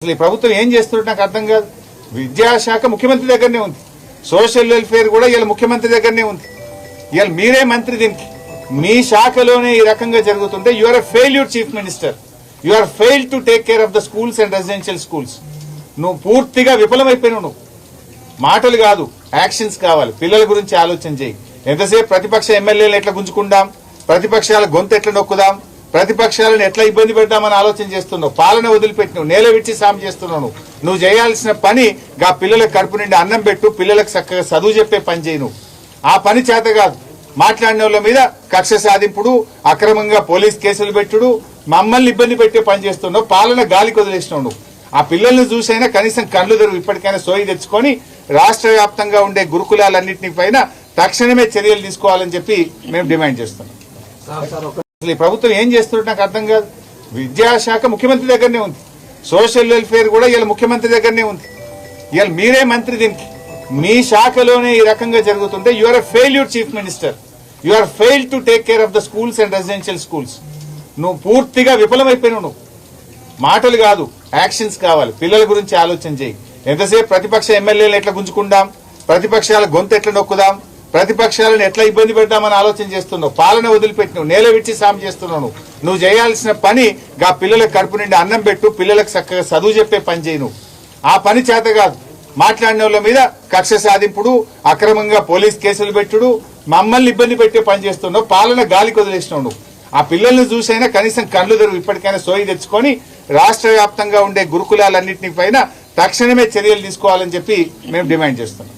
అసలు ఈ ప్రభుత్వం ఏం చేస్తున్నట్టు నాకు అర్థం కాదు. విద్యాశాఖ ముఖ్యమంత్రి దగ్గరనే ఉంది, సోషల్ వెల్ఫేర్ కూడా ఇలా ముఖ్యమంత్రి దగ్గరనే ఉంది. ఇవాళ మీరే మంత్రి, దీనికి మీ శాఖలోనే ఈ రకంగా జరుగుతుంటే you are a failure chief minister. You are fail to take care of the schools and residential schools. నువ్వు పూర్తిగా విఫలమైపోయినావు. నువ్వు మాటలు కాదు, యాక్షన్స్ కావాలి. పిల్లల గురించి ఆలోచన చేయి. ఎంతసేపు ప్రతిపక్ష ఎమ్మెల్యేలు ఎట్లా గుంజుకుందాం, ప్రతిపక్షాల గొంతు ఎట్లా నొక్కుదాం, ప్రతిపక్షాలను ఎట్లా ఇబ్బంది పెడదామని ఆలోచన చేస్తున్నావు. పాలన వదిలిపెట్టినావు, నేల విడిచి సాము చేస్తున్నావు. నువ్వు చేయాల్సిన పని గా పిల్లలకు కడుపు నిండి అన్నం పెట్టు, పిల్లలకు చక్కగా చదువు చెప్పే పని చేయి. నువ్వు ఆ పని చేత కాదు. మాట్లాడిన వాళ్ళ మీద కక్ష సాధింపుడు, అక్రమంగా పోలీస్ కేసులు పెట్టుడు, మమ్మల్ని ఇబ్బంది పెట్టే పని చేస్తున్నావు. పాలన గాలికి వదిలేసినావు. నువ్వు ఆ పిల్లల్ని చూసైనా కనీసం కళ్ళు తెరువు, ఇప్పటికైనా సోయి తెచ్చుకొని రాష్ట్ర వ్యాప్తంగా ఉండే గురుకులాలన్నింటినీ పైన తక్షణమే చర్యలు తీసుకోవాలని చెప్పి మేము డిమాండ్ చేస్తున్నాం. అసలు ఈ ప్రభుత్వం ఏం చేస్తున్నట్టు నాకు అర్థం కాదు. విద్యాశాఖ ముఖ్యమంత్రి దగ్గరనే ఉంది, సోషల్ వెల్ఫేర్ కూడా ఇలా ముఖ్యమంత్రి దగ్గరనే ఉంది. ఇవాళ మీరే మంత్రి, దీనికి మీ శాఖలోనే ఈ రకంగా జరుగుతుంటే you are a failure chief minister. You are fail to take care of the schools and residential schools. నువ్వు పూర్తిగా విఫలమైపోయినావు. నువ్వు మాటలు కాదు, యాక్షన్స్ కావాలి. పిల్లల గురించి ఆలోచన చేయి. ఎంతసేపు ప్రతిపక్ష ఎమ్మెల్యేలు ఎట్లా గుంజుకుందాం, ప్రతిపక్షాల గొంతు ఎట్లా నొక్కుదాం, ప్రతిపక్షాలను ఎట్లా ఇబ్బంది పెడదామని ఆలోచన చేస్తున్నావు. పాలన వదిలిపెట్టినావు, నేల విడిచి సాము చేస్తున్నావు. నువ్వు చేయాల్సిన పని గా పిల్లలకు కడుపు నిండి అన్నం పెట్టు, పిల్లలకు చక్కగా చదువు చెప్పే పని చేయి. నువ్వు ఆ పని చేత కాదు. మాట్లాడిన వాళ్ళ మీద కక్ష సాధింపుడు, అక్రమంగా పోలీస్ కేసులు పెట్టుడు, మమ్మల్ని ఇబ్బంది పెట్టే పని చేస్తున్నావు. పాలన గాలికి వదిలేసినావు. నువ్వు ఆ పిల్లల్ని చూసైనా కనీసం కళ్ళు తెరువు, ఇప్పటికైనా సోయి తెచ్చుకొని రాష్ట్ర వ్యాప్తంగా ఉండే గురుకులాలన్నింటినీ పైన తక్షణమే చర్యలు తీసుకోవాలని చెప్పి మేము డిమాండ్ చేస్తున్నాం.